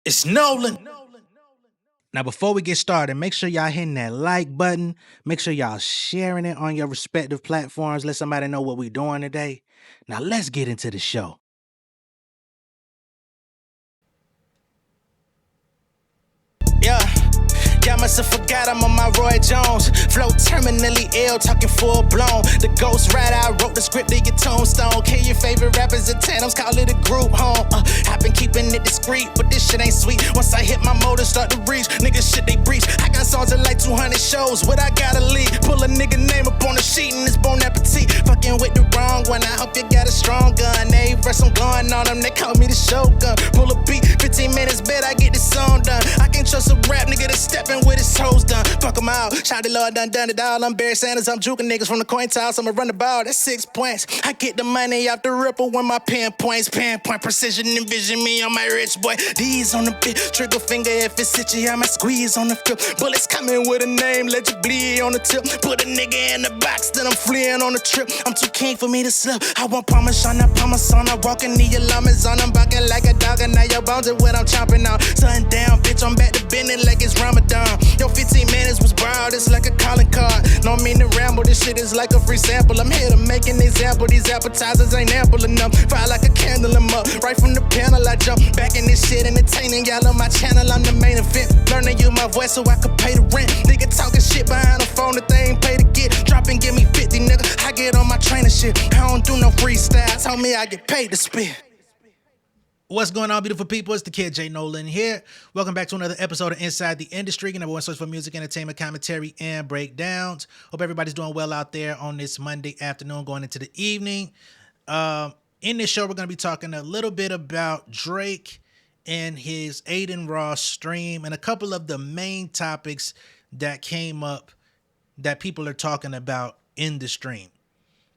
It's Nolan. Now, before we get started, make sure y'all hitting that like button. Make sure y'all sharing it on your respective platforms. Let somebody know what we're doing today. Now, let's get into the show. Yeah. Y'all must have forgot I'm on my Roy Jones. Flow terminally ill, talking full blown. The Ghost Rider, I wrote the script to your tombstone. Kill your favorite rappers at tandems, call it a group home. I've been keeping it discreet, but this shit ain't sweet. Once I hit my motor, start to reach, niggas shit they breach. I got songs at like 200 shows, what I gotta lead. Pull a nigga name up on the sheet and it's bon appetit. Fucking with the wrong one, I hope you got a strong gun. Every verse I'm going on them, they call me the Shogun. Pull a beat, 15 minutes, bet I get this song done. I can't trust a rap nigga that's stepping with his toes done. Fuck them out. Shout the Lord done it all. I'm Barry Sanders. I'm juking niggas from the coin toss. I'ma run the ball. That's 6 points. I get the money off the ripple when my pinpoints. Pinpoint precision. Envision me on my rich boy. These on the bit. Trigger finger if it's itchy. I'ma squeeze on the flip. Bullets coming with a name. Let you bleed on the tip. Put a nigga in the box. Then I'm fleeing on the trip. I'm too king for me to slip. I want Parmesan. I Parmesan. I walk in the alarms on. I'm barking like a dog. And now your bones are what I'm chomping on. Sundown, bitch. I'm back to bending like it's Ramadan. Yo, 15 minutes was broad, it's like a calling card. No mean to ramble, this shit is like a free sample. I'm here to make an example, these appetizers ain't ample enough. Fire like a candle, I'm up. Right from the panel, I jump back in this shit, entertaining y'all on my channel. I'm the main event. Learn to use my voice so I could pay the rent. Nigga talking shit behind the phone that they ain't pay to get. Drop and give me 50, nigga. I get on my trainer shit. I don't do no freestyles, homie, I get paid to spit. What's going on, beautiful people? It's the kid J Nolan here. Welcome back to another episode of Inside the Industry, your number one source for music, entertainment, commentary, and breakdowns. Hope everybody's doing well out there on this Monday afternoon going into the evening. In this show, we're going to be talking a little bit about Drake and his Adin Ross stream and a couple of the main topics that came up that people are talking about in the stream.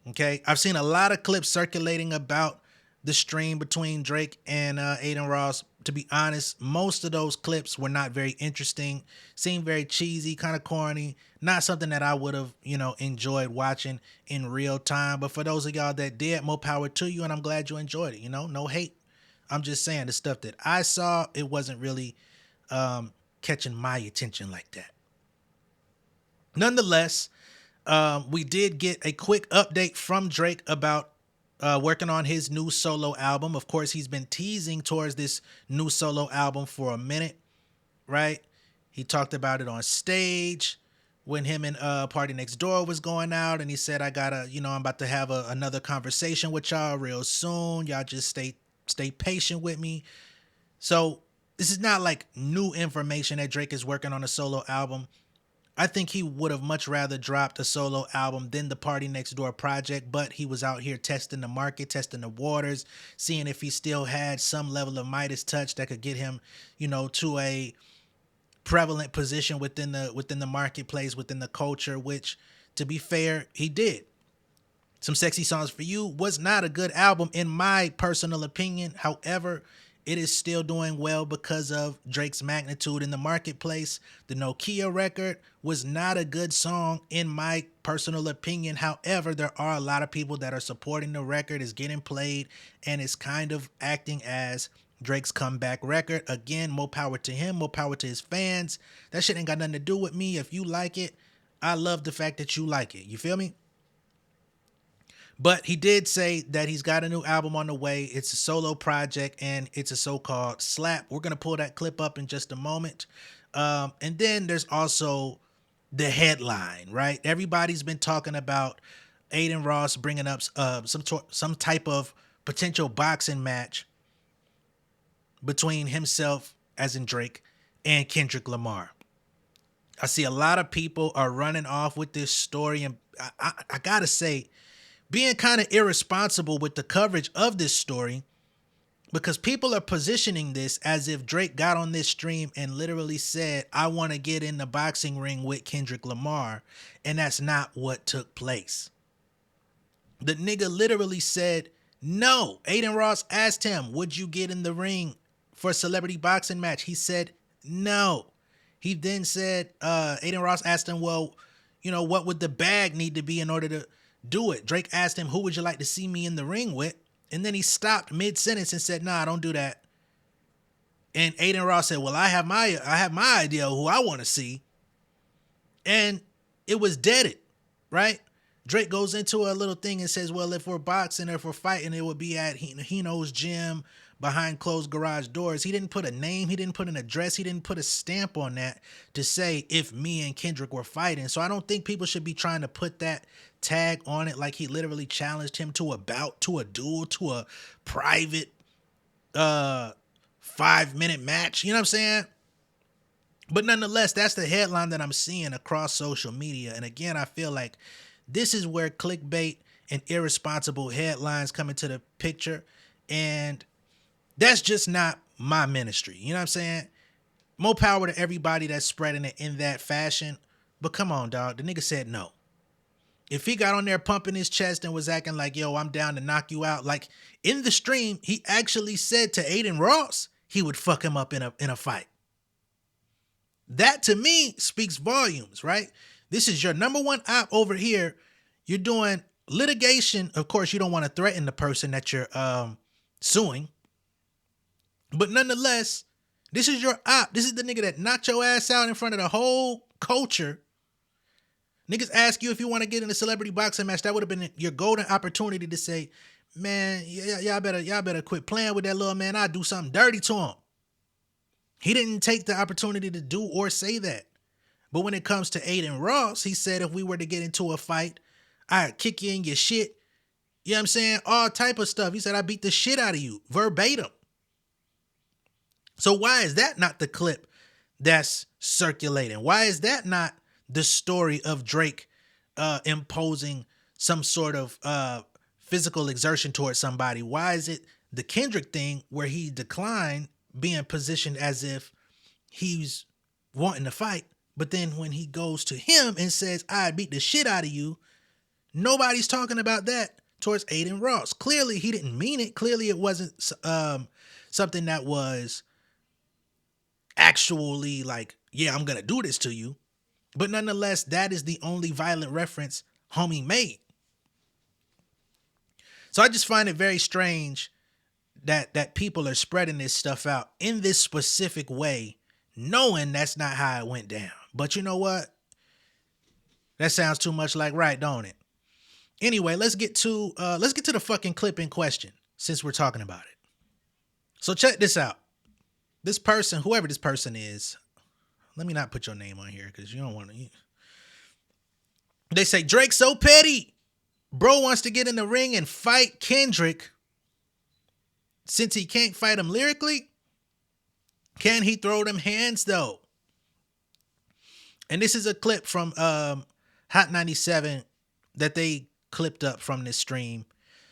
Okay, I've seen a lot of clips circulating about the stream between Drake and Adin Ross. To be honest, most of those clips were not very interesting, seemed very cheesy, kind of corny, not something that I would have, enjoyed watching in real time. But for those of y'all that did, more power to you, and I'm glad you enjoyed it, no hate. I'm just saying the stuff that I saw, it wasn't really catching my attention like that. Nonetheless, we did get a quick update from Drake about working on his new solo album. Of course, he's been teasing towards this new solo album for a minute, right? He talked about it on stage when him and Party Next Door was going out, and he said, I gotta, I'm about to have another conversation with y'all real soon. Y'all just stay patient with me. So this is not like new information that Drake is working on a solo album. I think he would have much rather dropped a solo album than the Party Next Door project, but he was out here testing the market, testing the waters, seeing if he still had some level of Midas touch that could get him, to a prevalent position within the marketplace, within the culture, which, to be fair, he did. Some Sexy Songs for You was not a good album in my personal opinion. However, it is still doing well because of Drake's magnitude in the marketplace. The Nokia record was not a good song in my personal opinion. However, there are a lot of people that are supporting the record, is getting played, and it's kind of acting as Drake's comeback record. Again, more power to him, more power to his fans. That shit ain't got nothing to do with me. If you like it, I love the fact that you like it. You feel me? But he did say that he's got a new album on the way. It's a solo project, and it's a so-called slap. We're going to pull that clip up in just a moment. And then there's also the headline, right? Everybody's been talking about Adin Ross bringing up some type of potential boxing match between himself, as in Drake, and Kendrick Lamar. I see a lot of people are running off with this story, and I got to say, being kind of irresponsible with the coverage of this story, because people are positioning this as if Drake got on this stream and literally said, I want to get in the boxing ring with Kendrick Lamar. And that's not what took place. The nigga literally said, no. Adin Ross asked him, would you get in the ring for a celebrity boxing match? He said, no. He then said, Adin Ross asked him, well, what would the bag need to be in order to do it? Drake asked him, who would you like to see me in the ring with? And then he stopped mid-sentence and said, nah, don't do that. And Adin Ross said, well, I have my idea of who I want to see. And it was deaded, right? Drake goes into a little thing and says, well, if we're boxing or if we're fighting, it would be at Hino's gym behind closed garage doors. He didn't put a name. He didn't put an address. He didn't put a stamp on that to say if me and Kendrick were fighting. So I don't think people should be trying to put that tag on it like he literally challenged him to a bout, to a duel, to a private 5-minute match. You know what I'm saying? But nonetheless, that's the headline that I'm seeing across social media. And again, I feel like this is where clickbait and irresponsible headlines come into the picture. And that's just not my ministry. You know what I'm saying? More power to everybody that's spreading it in that fashion. But come on, dog. The nigga said no. If he got on there pumping his chest and was acting like, yo, I'm down to knock you out. Like in the stream, he actually said to Adin Ross, he would fuck him up in a fight. That to me speaks volumes, right? This is your number one op over here. You're doing litigation. Of course, you don't want to threaten the person that you're suing. But nonetheless, this is your op. This is the nigga that knocked your ass out in front of the whole culture. Niggas ask you if you want to get in a celebrity boxing match. That would have been your golden opportunity to say, man, y'all better quit playing with that little man. I'll do something dirty to him. He didn't take the opportunity to do or say that. But when it comes to Adin Ross, he said if we were to get into a fight, I'd kick you in your shit. You know what I'm saying? All type of stuff. He said, I beat the shit out of you. Verbatim. So why is that not the clip that's circulating? Why is that not the story of Drake imposing some sort of physical exertion towards somebody? Why is it the Kendrick thing where he declined being positioned as if he's wanting to fight, but then when he goes to him and says, I beat the shit out of you, nobody's talking about that towards Adin Ross. Clearly, he didn't mean it. Clearly, it wasn't something that was actually like, yeah, I'm going to do this to you. But nonetheless, that is the only violent reference homie made. So I just find it very strange that people are spreading this stuff out in this specific way, knowing that's not how it went down. But you know what? That sounds too much like right, don't it? Anyway, let's get to the fucking clip in question since we're talking about it. So check this out. This person, whoever this person is, let me not put your name on here because you don't want to. They say Drake's so petty. Bro wants to get in the ring and fight Kendrick. Since he can't fight him lyrically, can he throw them hands though? And this is a clip from Hot 97 that they clipped up from this stream.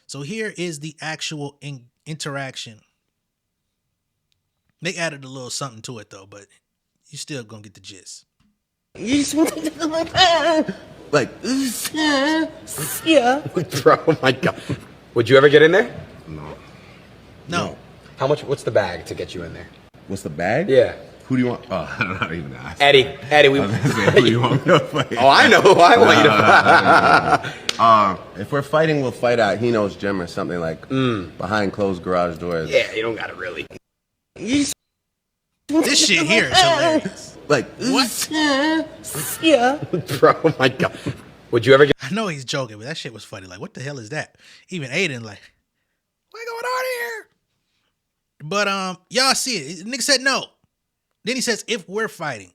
So here is the actual interaction. They added a little something to it though, but you still gonna get the gist. You just want to like, yeah. Bro, oh my God. Would you ever get in there? No. How much? What's the bag to get you in there? What's the bag? Yeah. Who do you want? Oh, I'm not even asking. Eddie, we. I was gonna say, who do you want me to fight? Oh, I know who I want you to fight. If we're fighting, we'll fight at Hino's gym or something like behind closed garage doors. Yeah, you don't gotta really. This shit here is hilarious. Like, What? yeah. Bro, oh my God. Would you ever get? I know he's joking, but that shit was funny. Like, what the hell is that? Even Adin, like, what's going on here? But y'all see it. Nigga said no. Then he says if we're fighting.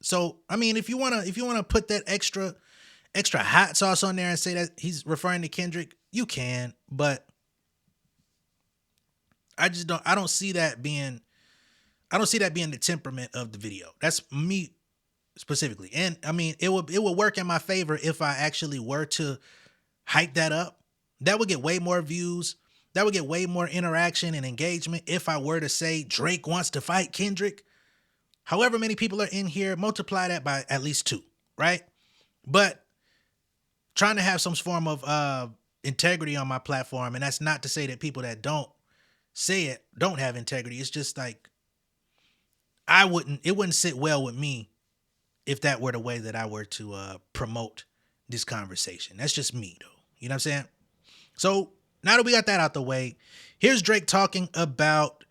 So I mean, if you wanna put that extra hot sauce on there and say that he's referring to Kendrick, you can. But I don't see that being the temperament of the video. That's me specifically. And I mean, it would work in my favor if I actually were to hype that up. That would get way more views. That would get way more interaction and engagement if I were to say Drake wants to fight Kendrick. However many people are in here, multiply that by at least 2, right? But trying to have some form of integrity on my platform, and that's not to say that people that don't say it don't have integrity. It's just like it wouldn't sit well with me if that were the way that I were to promote this conversation. That's just me though. You know what I'm saying? So now that we got that out the way, here's Drake talking about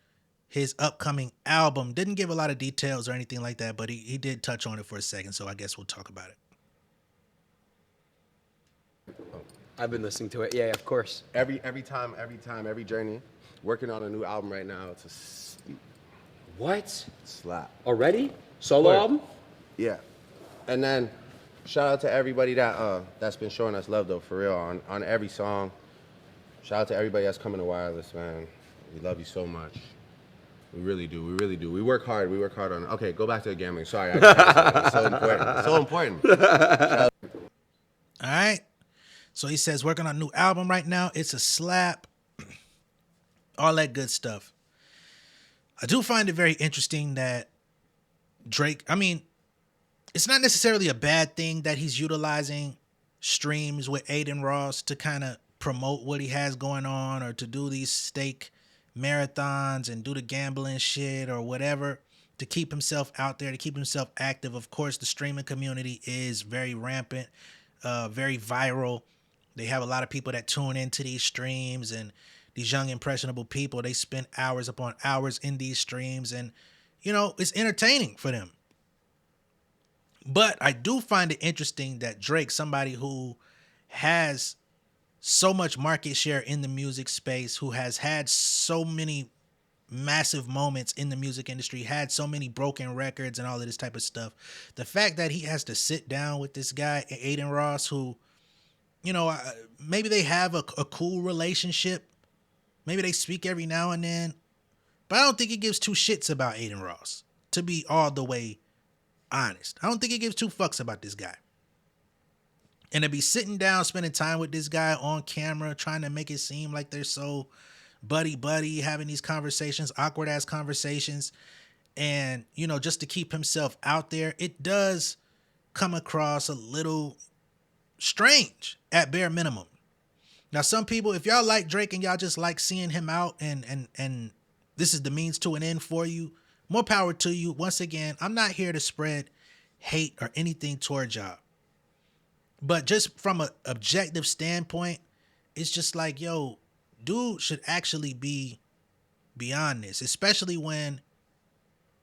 his upcoming album. Didn't give a lot of details or anything like that, but he did touch on it for a second, so I guess we'll talk about it. I've been listening to it. Yeah, of course. Every time, every journey. Working on a new album right now. It's a What? slap. Already? Solo Word. album? Yeah. And then shout out to everybody that's been showing us love though, for real, on every song. Shout out to everybody that's coming to Wireless, man. We love you so much. We really do. We really do. We work hard. On. Okay, go back to the gambling. Sorry, it's so important. It's so important. All right. So he says working on a new album right now. It's a slap. All that good stuff. I do find it very interesting that Drake, I mean, it's not necessarily a bad thing that he's utilizing streams with Adin Ross to kind of promote what he has going on, or to do these stake marathons and do the gambling shit or whatever, to keep himself out there, to keep himself active. Of course, the streaming community is very rampant, very viral. They have a lot of people that tune into these streams, and these young impressionable people, they spend hours upon hours in these streams, and you know, it's entertaining for them. But I do find it interesting that Drake, somebody who has so much market share in the music space, who has had so many massive moments in the music industry, had so many broken records and all of this type of stuff, the fact that he has to sit down with this guy, Adin Ross, who, you know, maybe they have a cool relationship, maybe they speak every now and then, but I don't think he gives two shits about Adin Ross, to be all the way honest. I don't think he gives two fucks about this guy. And to be sitting down, spending time with this guy on camera, trying to make it seem like they're so buddy, having these conversations, awkward ass conversations, and, you know, just to keep himself out there, it does come across a little strange at bare minimum. Now, some people, if y'all like Drake and y'all just like seeing him out and this is the means to an end for you, more power to you. Once again, I'm not here to spread hate or anything towards y'all. But just from an objective standpoint, it's just like, yo, dude should actually be beyond this, especially when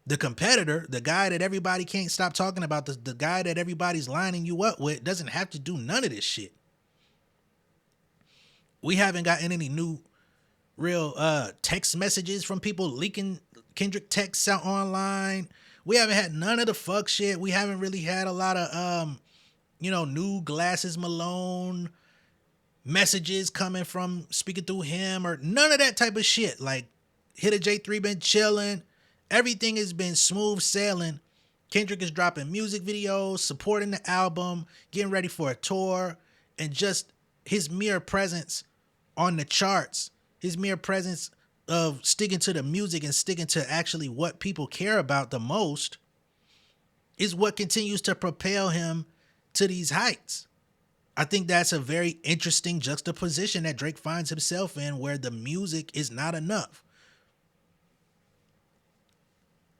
the competitor, the guy that everybody can't stop talking about, the guy that everybody's lining you up with, doesn't have to do none of this shit. We haven't gotten any new real text messages from people leaking Kendrick texts out online. We haven't had none of the fuck shit. We haven't really had a lot of new Glasses Malone messages coming from speaking through him, or none of that type of shit. Like, Hitta J3 been chilling. Everything has been smooth sailing. Kendrick is dropping music videos, supporting the album, getting ready for a tour, and just his mere presence on the charts, his mere presence of sticking to the music and sticking to actually what people care about the most, is what continues to propel him to these heights. I think that's a very interesting juxtaposition that Drake finds himself in, where the music is not enough.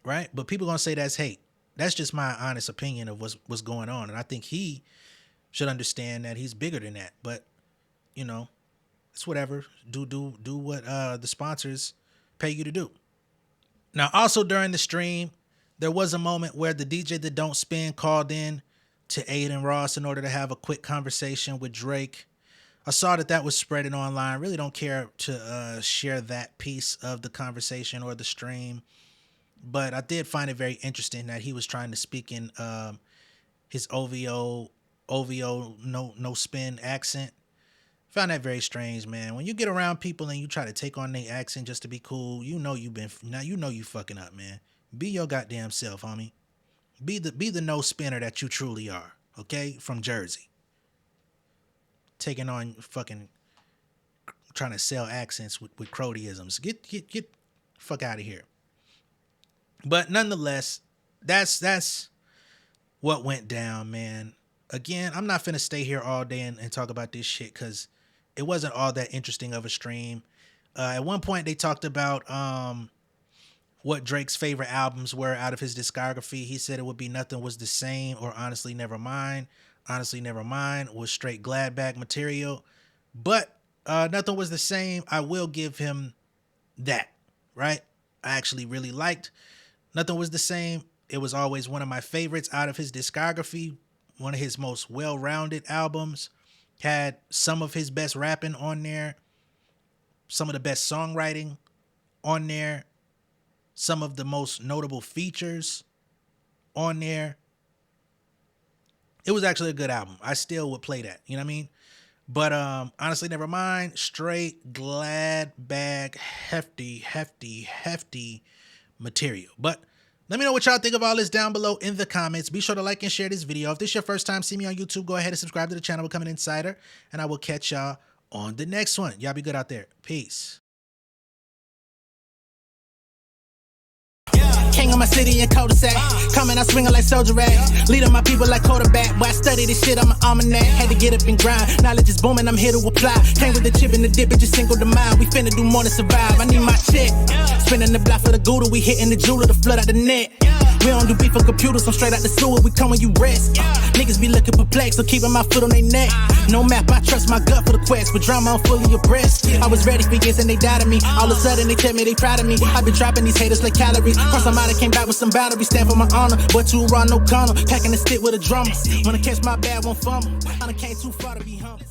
Right? But people gonna say that's hate. That's just my honest opinion of what's going on. And I think he should understand that he's bigger than that. But, you know, it's whatever. Do what the sponsors pay you to do. Now, also during the stream, there was a moment where the DJ that don't spin called in to Adin Ross in order to have a quick conversation with Drake. I saw that was spreading online. Really don't care to share that piece of the conversation or the stream. But I did find it very interesting that he was trying to speak in his OVO no spin accent. Found that very strange, man. When you get around people and you try to take on their accent just to be cool, you know you fucking up, man. Be your goddamn self, homie. Be the no spinner that you truly are, okay? From Jersey. Taking on fucking trying to sell accents with Croatisms. Get fuck out of here. But nonetheless, that's what went down, man. Again, I'm not finna stay here all day and talk about this shit, because it wasn't all that interesting of a stream. At one point, they talked about what Drake's favorite albums were out of his discography. He said it would be Nothing Was the Same or Honestly Nevermind. Honestly Nevermind was straight Gladback material. But Nothing Was the Same, I will give him that, right? I actually really liked. Nothing Was the Same. It was always one of my favorites out of his discography. One of his most well-rounded albums. Had some of his best rapping on there. Some of the best songwriting on there. Some of the most notable features on there. It was actually a good album. I still would play that. You know what I mean? But honestly, never mind. Straight glad bag, hefty material. But let me know what y'all think of all this down below in the comments. Be sure to like and share this video. If this is your first time seeing me on YouTube, go ahead and subscribe to the channel, Become an Insider. And I will catch y'all on the next one. Y'all be good out there. Peace. King of my city and cul-de-sac. Coming out swinging like soldier rag. Leading my people like quarterback. Boy, I study this shit, I'm an almanac. Had to get up and grind. Knowledge is booming, I'm here to apply. Came with the chip and the dip, it just single the mind. We finna do more than survive. I need my check. Spinning the block for the gouda. We hitting the jeweler to flood out the net. We don't do beef for computers, I'm straight out the sewer. We come when you rest. Niggas be looking perplexed, so keeping my foot on their neck. No map, I trust my gut for the quest. But drama, I'm fully abreast. I was ready for years and they doubted me. All of a sudden they tell me they proud of me. I been dropping these haters like calories. Cross them out, I came back with some boundaries. Stand for my honor, but too raw, no corner. Packing the stick with a drummer. When I catch my bad, won't fumble. I done came too far to be humble.